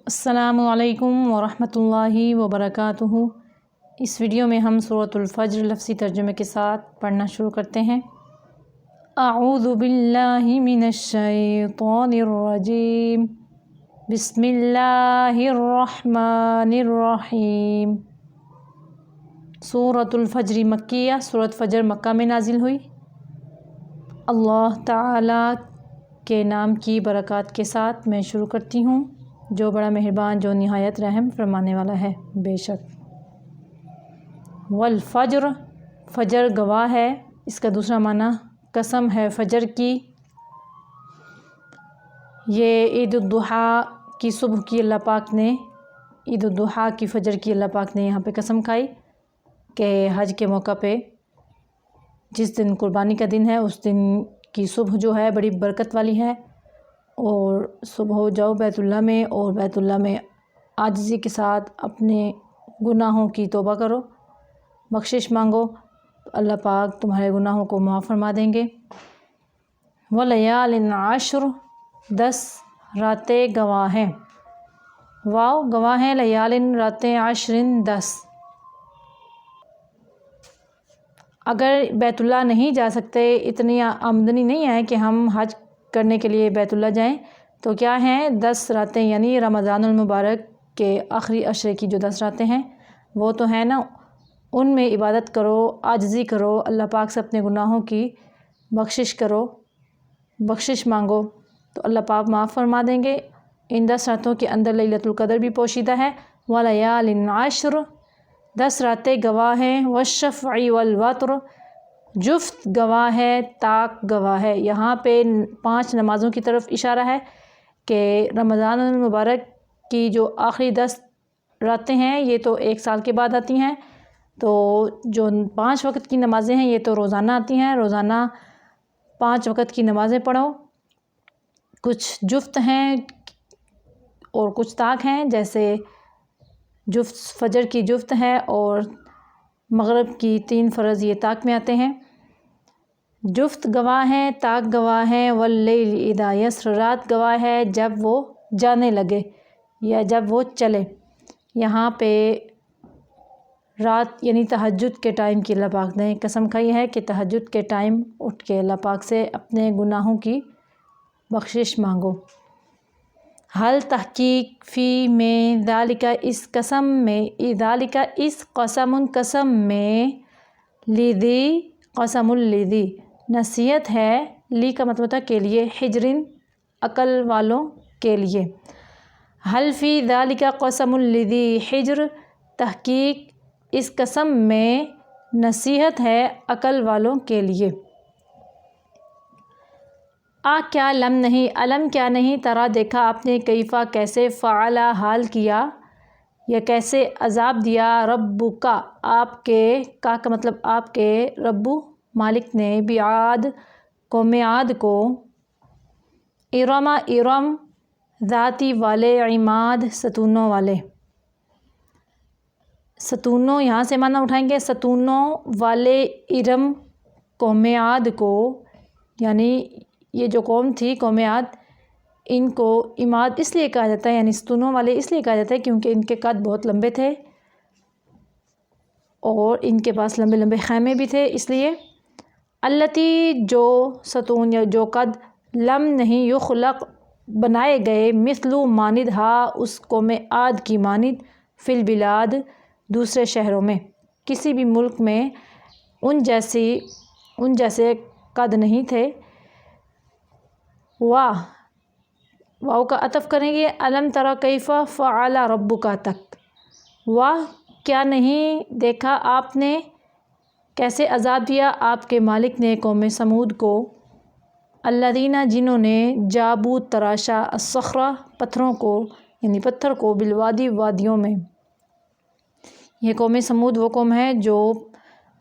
السلام علیکم ورحمۃ اللہ وبرکاتہ۔ اس ویڈیو میں ہم سورۃ الفجر لفظی ترجمے کے ساتھ پڑھنا شروع کرتے ہیں۔ اعوذ باللہ من الشیطان الرجیم، بسم اللہ الرحمن الرحیم۔ سورۃ الفجر مکیہ، سورۃ فجر مکہ میں نازل ہوئی۔ اللہ تعالیٰ کے نام کی برکات کے ساتھ میں شروع کرتی ہوں، جو بڑا مہربان، جو نہایت رحم فرمانے والا ہے۔ بے شک والفجر، فجر گواہ ہے، اس کا دوسرا معنی قسم ہے فجر کی۔ یہ عید الضحیٰ کی صبح کی اللہ پاک نے، عید الضحیٰ کی فجر کی اللہ پاک نے یہاں پہ قسم کھائی کہ حج کے موقع پہ جس دن قربانی کا دن ہے، اس دن کی صبح جو ہے بڑی برکت والی ہے، اور صبح جاؤ بیت اللہ میں، اور بیت اللہ میں عاجزی کے ساتھ اپنے گناہوں کی توبہ کرو، بخشش مانگو، اللہ پاک تمہارے گناہوں کو معاف فرما دیں گے۔ وَلَيَالٍ عَشْرٍ، 10 راتیں گواہ ہیں۔ واو گواہ ہیں، لیالٍ راتیں، عشرٍ 10۔ اگر بیت اللہ نہیں جا سکتے، اتنی آمدنی نہیں ہے کہ ہم حج کرنے کے لیے بیت اللہ جائیں، تو کیا ہیں 10 راتیں، یعنی رمضان المبارک کے آخری عشرے کی جو 10 راتیں ہیں وہ تو ہیں نا، ان میں عبادت کرو، عاجزی کرو، اللہ پاک سے اپنے گناہوں کی بخشش کرو، بخشش مانگو، تو اللہ پاک معاف فرما دیں گے۔ ان 10 راتوں کے اندر لیلۃ القدر بھی پوشیدہ ہے۔ وَلَيَالٍ عَشْرٍ، 10 راتیں گواہ ہیں۔ وَالشَّفْعِ وَالْوَتْرِ، جفت گواہ ہے، طاق گواہ ہے۔ یہاں پہ 5 نمازوں کی طرف اشارہ ہے کہ رمضان المبارک کی جو آخری 10 راتیں ہیں یہ تو 1 سال کے بعد آتی ہیں، تو جو 5 وقت کی نمازیں ہیں یہ تو روزانہ آتی ہیں، روزانہ 5 وقت کی نمازیں پڑھو۔ کچھ جفت ہیں اور کچھ طاق ہیں، جیسے جفت فجر کی جفت ہے اور مغرب کی 3 فرض یہ طاق میں آتے ہیں۔ جفت گواہ ہیں، طاق گواہ ہیں۔ واللیل اذا یسر، رات گواہ ہے جب وہ جانے لگے یا جب وہ چلے۔ یہاں پہ رات یعنی تہجد کے ٹائم کی اللہ پاک نے قسم کھائی ہے کہ تہجد کے ٹائم اٹھ کے اللہ پاک سے اپنے گناہوں کی بخشش مانگو۔ حل تحقیق فی میں، ذالک اس قسم میں، ذالک اس قسم میں، لذی قسم لذی نصیحت ہے، لی کا مطلب ہوتا ہے کے لیے، حجرن عقل والوں کے لیے۔ حل فی ذالک قسم لذی حجر، تحقیق اس قسم میں نصیحت ہے عقل والوں کے لیے۔ کیا لم نہیں، علم کیا نہیں، ترا دیکھا آپ نے، کیفا کیسے، فعل حال کیا یا کیسے عذاب دیا، ربک آپ کے، کا مطلب آپ کے، رب مالک نے، بعاد قوم عاد کو، ارم ارم ذاتی والے، عماد ستونوں والے۔ ستونوں یہاں سے معنی اٹھائیں گے، ستونوں والے ارم قوم عاد کو، یعنی یہ جو قوم تھی قوم عاد، ان کو عماد اس لیے کہا جاتا ہے، یعنی ستونوں والے اس لیے کہا جاتا ہے کیونکہ ان کے قد بہت لمبے تھے اور ان کے پاس لمبے لمبے خیمے بھی تھے، اس لیے۔ التی جو ستون یا جو قد، لم نہیں، یخلق بنائے گئے، مثل مانند ہا اس قوم عاد کی مانند، فی البلاد دوسرے شہروں میں، کسی بھی ملک میں ان جیسے قد نہیں تھے۔ واو کا عطف کریں گے، علم تری کیف فعل ربک تک۔ کیا نہیں دیکھا آپ نے کیسے عذاب دیا آپ کے مالک نے قوم سمود کو، الذین جنہوں نے، جابو تراشا، الصخر پتھروں کو، یعنی پتھر کو، بالوادی وادیوں میں۔ یہ قوم سمود وہ قوم ہے جو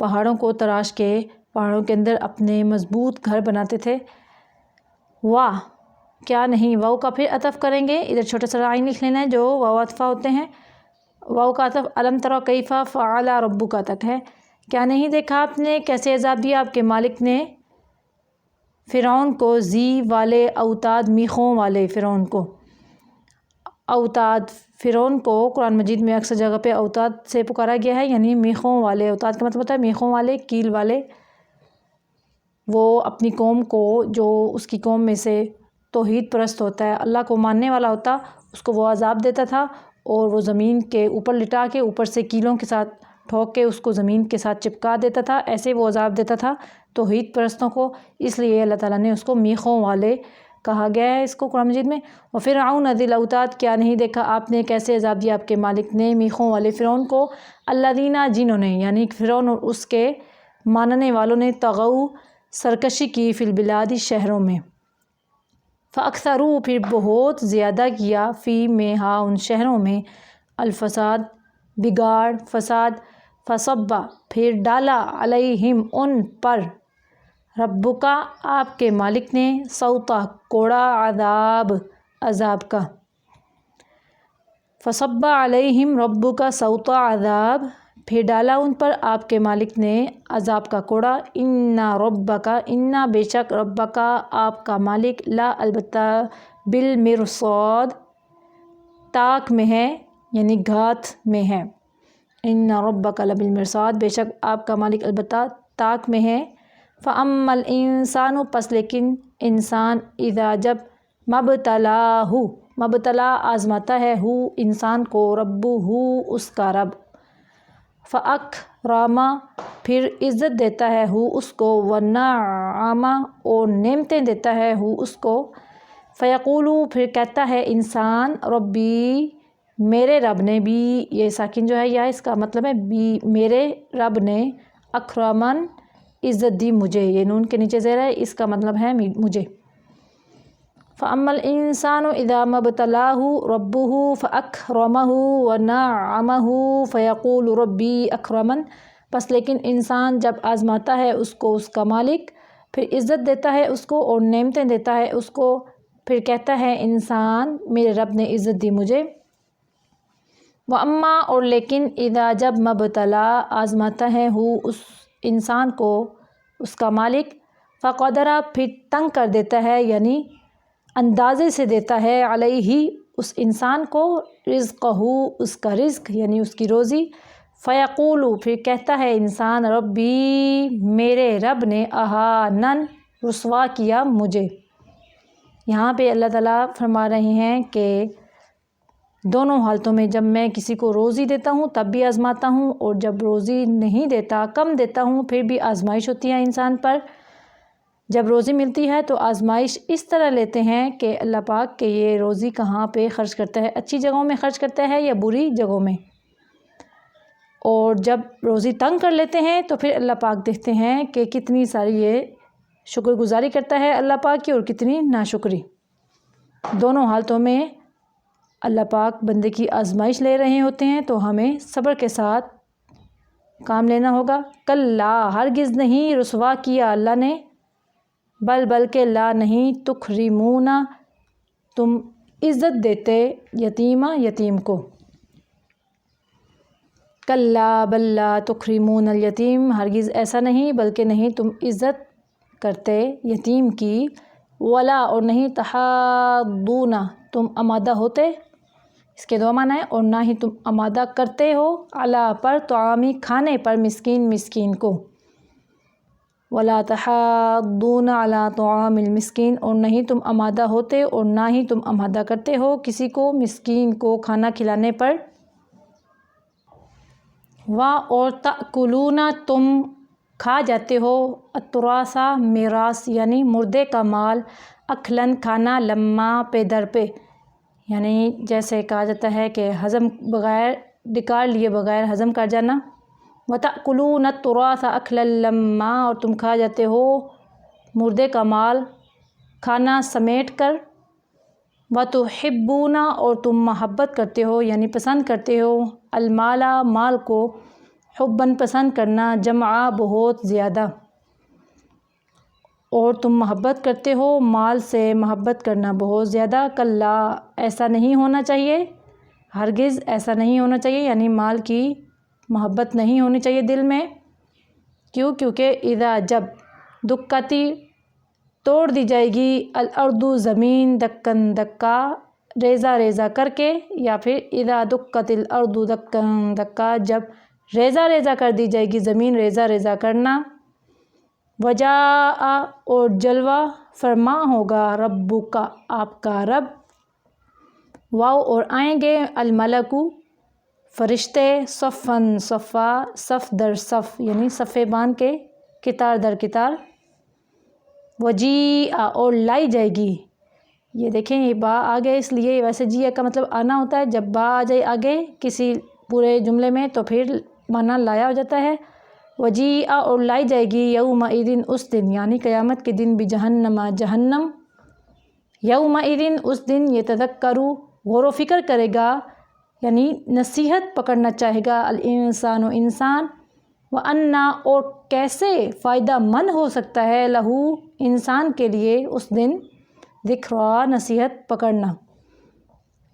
پہاڑوں کو تراش کے پہاڑوں کے اندر اپنے مضبوط گھر بناتے تھے۔ کیا نہیں، واو کا پھر عطف کریں گے، ادھر چھوٹا سا عین لکھ لینا ہے جو واو عطفہ ہوتے ہیں۔ واو کا عطف علم تری کیف فعل ربک تک ہے۔ کیا نہیں دیکھا آپ نے کیسے عذاب دیا آپ کے مالک نے فرعون کو، ذی والے اوتاد، میخوں والے فرعون کو۔ اوتاد، فرعون کو قرآن مجید میں اکثر جگہ پہ اوتاد سے پکارا گیا ہے، یعنی میخوں والے۔ اوتاد کا مطلب ہوتا ہے میخوں والے، کیل والے۔ وہ اپنی قوم کو، جو اس کی قوم میں سے توحید پرست ہوتا ہے، اللہ کو ماننے والا ہوتا، اس کو وہ عذاب دیتا تھا، اور وہ زمین کے اوپر لٹا کے اوپر سے کیلوں کے ساتھ ٹھوک کے اس کو زمین کے ساتھ چپکا دیتا تھا، ایسے وہ عذاب دیتا تھا توحید پرستوں کو، اس لیے اللہ تعالیٰ نے اس کو میخوں والے کہا گیا ہے اس کو قرآن مجید میں۔ وفرعون ذی الاوتاد، کیا نہیں دیکھا آپ نے کیسے عذاب دیا آپ کے مالک نے میخوں والے فرعون کو، الذین، جنہوں نے، یعنی فرعون اور اس کے ماننے والوں نے، طغوا، سرکشی کی، فی البلاد، شہروں میں، فاکثروا، پھر بہت زیادہ کیا، فی میں، ہاں ان شہروں میں، الفساد، بگاڑ، فساد، فصب، پھر ڈالا، علیہم، ان پر، ربک، آپ کے مالک نے، صوتا، کوڑا، عذاب کا، فصب علیہم ربک صوتا عذاب، پھر ڈالا ان پر آپ کے مالک نے عذاب کا کوڑا، ان ربک، ان بے شک، ربک آپ کا مالک، لا البتہ، بالمرصاد، تاک میں ہے، یعنی گھات میں ہے، ان ربک لبالمرصاد، بے شک آپ کا مالک البتہ تاک میں ہے، فاما الانسان، پس لیکن انسان، اذا، جب، مبتلاہ، مبتلا آزماتا ہے، ہو انسان کو، ربہ، اس کا رب، فاکرم، پھر عزت دیتا ہے، ہو اس کو، ونعم، اور نعمتیں دیتا ہے، ہو اس کو، فیقول، پھر کہتا ہے انسان، ربی، میرے رب نے، بھی، یہ ساکن جو ہے یا اس کا مطلب ہے بھی، میرے رب نے، اکرمن، عزت دی مجھے، یہ نون کے نیچے زیر ہے، اس کا مطلب ہے مجھے، فاما الانسان اذا مبتلاہ ربہ فاکرمہ ونعمہ فیقول ربی اکرمن، پس لیکن انسان جب آزماتا ہے اس کو اس کا مالک، پھر عزت دیتا ہے اس کو اور نعمتیں دیتا ہے اس کو، پھر کہتا ہے انسان، میرے رب نے عزت دی مجھے، واما، اور لیکن، اذا، جب، مبتلا آزماتا ہے، ہو اس انسان کو اس کا مالک، فقدر، پھر تنگ کر دیتا ہے، یعنی اندازے سے دیتا ہے، علیہ، اس انسان کو، رزقہ، اس کا رزق، یعنی اس کی روزی، فیقول، پھر کہتا ہے انسان، ربی، میرے رب نے، اہانن، رسوا کیا مجھے۔ یہاں پہ اللہ تعالیٰ فرما رہے ہیں کہ دونوں حالتوں میں، جب میں کسی کو روزی دیتا ہوں تب بھی آزماتا ہوں، اور جب روزی نہیں دیتا، کم دیتا ہوں، پھر بھی آزمائش ہوتی ہے انسان پر۔ جب روزی ملتی ہے تو آزمائش اس طرح لیتے ہیں کہ اللہ پاک کہ یہ روزی کہاں پہ خرچ کرتا ہے، اچھی جگہوں میں خرچ کرتا ہے یا بری جگہوں میں، اور جب روزی تنگ کر لیتے ہیں تو پھر اللہ پاک دیکھتے ہیں کہ کتنی ساری یہ شکر گزاری کرتا ہے اللہ پاک کی اور کتنی ناشکری۔ دونوں حالتوں میں اللہ پاک بندے کی آزمائش لے رہے ہوتے ہیں، تو ہمیں صبر کے ساتھ کام لینا ہوگا۔ کلا، ہرگز نہیں، رسوا کیا اللہ نے، بلکہ، لا، نہیں، تکرمون، تم عزت دیتے، یتیمہ، یتیم کو، کلا، بل، لا تکرمون الیتیم، ہرگز ایسا نہیں، بلکہ نہیں تم عزت کرتے یتیم کی، ولا، اور نہیں، تحاضون، تم آمادہ ہوتے، اس کے دو معنی ہیں، اور نہ ہی تم آمادہ کرتے ہو، علی، پر، طعامی، کھانے پر، مسکین کو، ولا تحاضون علی طعام المسکین، اور نہیں تم آمادہ ہوتے اور نہ ہی تم آمادہ کرتے ہو کسی کو، مسکین کو، کھانا کھلانے پر، اور تأکلون، تم کھا جاتے ہو، التراث، میراث، یعنی مردے کا مال، اکلن، کھانا، لما، پہ، در پہ، یعنی جیسے کہا جاتا ہے کہ ہضم بغیر، ڈکار لیے بغیر ہضم کر جانا، وَتَأْكُلُونَ التُّرَاثَ أَكْلًا لَمًّا، اور تم کھا جاتے ہو مردے کا مال کھانا سمیٹ کر، وَتُحِبُّونَ، اور تم محبت کرتے ہو یعنی پسند کرتے ہو، المال، مال کو، حباً، پسند کرنا، جمع، بہت زیادہ، اور تم محبت کرتے ہو مال سے، محبت کرنا بہت زیادہ، کلا، ایسا نہیں ہونا چاہیے، ہرگز ایسا نہیں ہونا چاہیے، یعنی مال کی محبت نہیں ہونی چاہیے دل میں، کیونکہ اذا، جب، دکتی، توڑ دی جائے گی، الارض، زمین، دکن، دکا، ریزہ ریزہ کر کے، یا پھر اذا دکت الارض دکا دکا، جب ریزہ ریزہ کر دی جائے گی زمین ریزہ ریزہ کرنا، وجاء اور جلوہ فرما ہوگا ربک آپ کا رب، واو اور آئیں گے الملک فرشتے، صفاً صفا، صف در صف یعنی صفے باندھ کے قطار در قطار، وجیء اور لائی جائے گی، یہ دیکھیں یہ با آگے اس لیے، ویسے جی کا مطلب آنا ہوتا ہے، جب با آ جائے آگے کسی پورے جملے میں تو پھر معنی لایا ہو جاتا ہے، وجیء اور لائی جائے گی یومئذ اس دن یعنی قیامت کے دن، بھی جہنم جہنم، یومئذ اس دن یتذکر غور و فکر کرے گا یعنی نصیحت پکڑنا چاہے گا، الانسان انسان، وَأَنَّا اور کیسے فائدہ مند ہو سکتا ہے لہو انسان کے لیے اس دن، ذکریٰ نصیحت پکڑنا،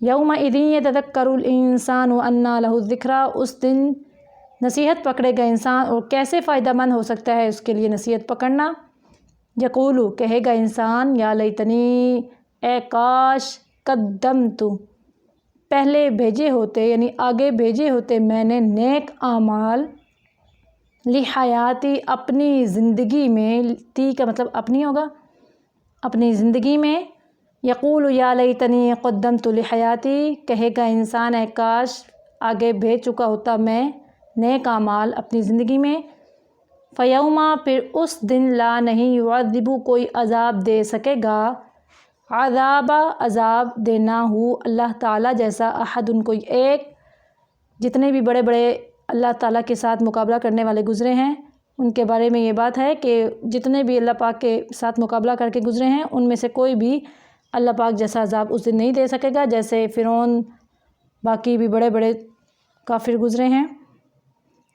یومئذ یتذکر الانسان وَأَنَّا لَهُ الذکریٰ اس دن نصیحت پکڑے گا انسان، اور کیسے فائدہ مند ہو سکتا ہے اس کے لیے نصیحت پکڑنا، یقولو کہے گا انسان، یا لیتنی اے کاش، قدمت پہلے بھیجے ہوتے یعنی آگے بھیجے ہوتے میں نے نیک اعمال، لحیاتی اپنی زندگی میں، تی کا مطلب اپنی ہوگا، اپنی زندگی میں، یقول یا لیتنی قدمت لحیاتی کہے گا انسان اے کاش آگے بھیج چکا ہوتا میں نیک اعمال اپنی زندگی میں، فیوما پھر اس دن لا نہیں، یعذب کوئی عذاب دے سکے گا، عذاب عذاب دینا ہو اللہ تعالیٰ جیسا، احد ان کوئی ایک، جتنے بھی بڑے بڑے اللہ تعالیٰ کے ساتھ مقابلہ کرنے والے گزرے ہیں ان کے بارے میں یہ بات ہے کہ جتنے بھی اللہ پاک کے ساتھ مقابلہ کر کے گزرے ہیں ان میں سے کوئی بھی اللہ پاک جیسا عذاب اس دن نہیں دے سکے گا، جیسے فرعون باقی بھی بڑے بڑے کافر گزرے ہیں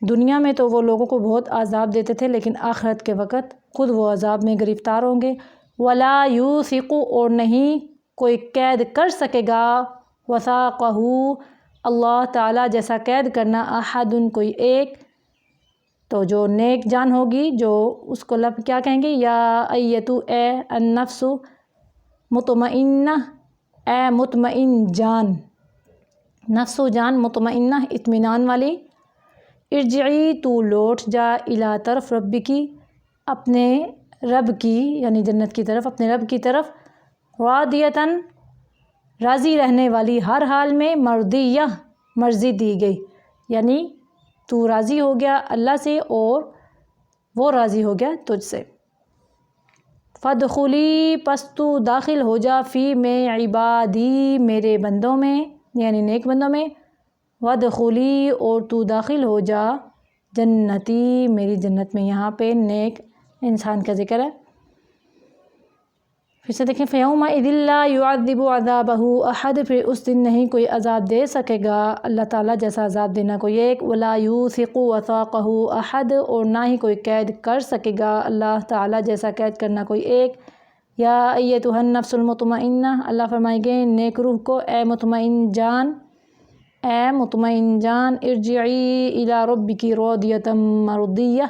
دنیا میں، تو وہ لوگوں کو بہت عذاب دیتے تھے، لیکن آخرت کے وقت خود وہ عذاب میں گرفتار ہوں گے، ولا یوثق اور نہیں کوئی قید کر سکے گا، وثاقہ اللہ تعالیٰ جیسا قید کرنا، احد کوئی ایک، تو جو نیک جان ہوگی جو اس کو لب کیا کہیں گے، یا ایتو اے النفس مطمئنہ، اے مطمئن جان، نفس و جان مطمئنہ اطمینان والی، ارجعی تو لوٹ جا، الی طرف ربی کی اپنے رب کی یعنی جنت کی طرف، اپنے رب کی طرف، راضیتاً راضی رہنے والی، ہر حال میں، مرضیہ مرضی دی گئی یعنی تو راضی ہو گیا اللہ سے اور وہ راضی ہو گیا تجھ سے، فادخلی پس تو داخل ہو جا، فی میں عبادی میرے بندوں میں یعنی نیک بندوں میں، وادخلی اور تو داخل ہو جا جنتی میری جنت میں، یہاں پہ نیک انسان کا ذکر ہے، پھر سے دیکھیں، فَيَوْمَئِذٍ لَا يُعَذِّبُ عَذَابَهُ أَحَدٌ پھر اس دن نہیں کوئی عذاب دے سکے گا اللہ تعالیٰ جیسا عذاب دینا کوئی ایک، وَلَا يُوثِقُ وَثَاقَهُ أَحَدٌ اور نہ ہی کوئی قید کر سکے گا اللہ تعالیٰ جیسا قید کرنا کوئی ایک، یا ایتھا النفس المطمئنہ اللہ فرمائیں گے نیک روح کو، اے مطمئن جان، اے مطمئن جان، ارجعی الی ربک راضیۃ مرضیہ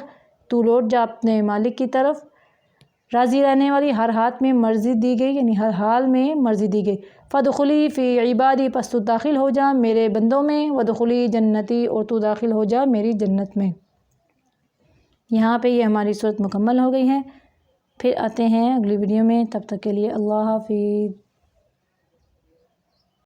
تو لوٹ جا اپنے مالک کی طرف راضی رہنے والی، ہر ہاتھ میں مرضی دی گئی یعنی ہر حال میں مرضی دی گئی، فادخلی فی عبادی پس تو داخل ہو جا میرے بندوں میں، وادخلی جنتی اور تو داخل ہو جا میری جنت میں۔ یہاں پہ یہ ہماری صورت مکمل ہو گئی ہے، پھر آتے ہیں اگلی ویڈیو میں، تب تک کے لیے اللہ حافظ۔